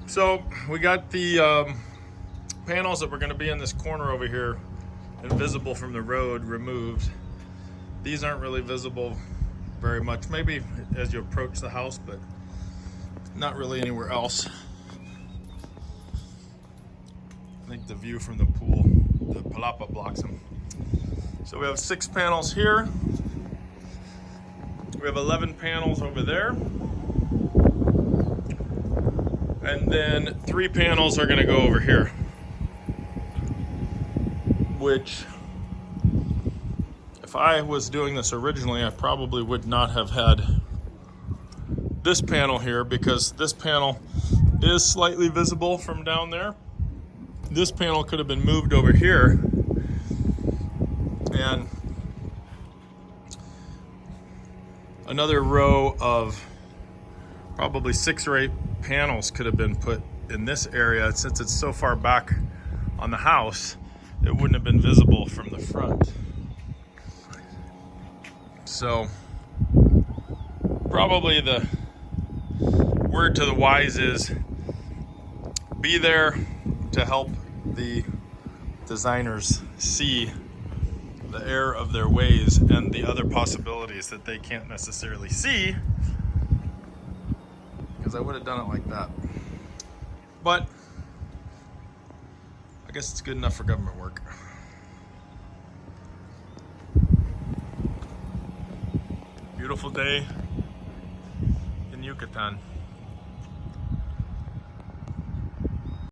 So we got the panels that were going to be in this corner over here and visible from the road removed. These aren't really visible very much, maybe as you approach the house, but not really anywhere else. I think the view from the pool, the palapa, blocks them. So we have 6 panels here. We have 11 panels over there. And then 3 panels are going to go over here, which, if I was doing this originally, I probably would not have had this panel here, because this panel is slightly visible from down there. This panel could have been moved over here, and another row of probably 6 or 8 panels could have been put in this area. Since it's so far back on the house, it wouldn't have been visible from the front. So probably the word to the wise is be there to help the designers see the error of their ways and the other possibilities that they can't necessarily see, because I would have done it like that. But I guess it's good enough for government work. Beautiful day in Yucatan.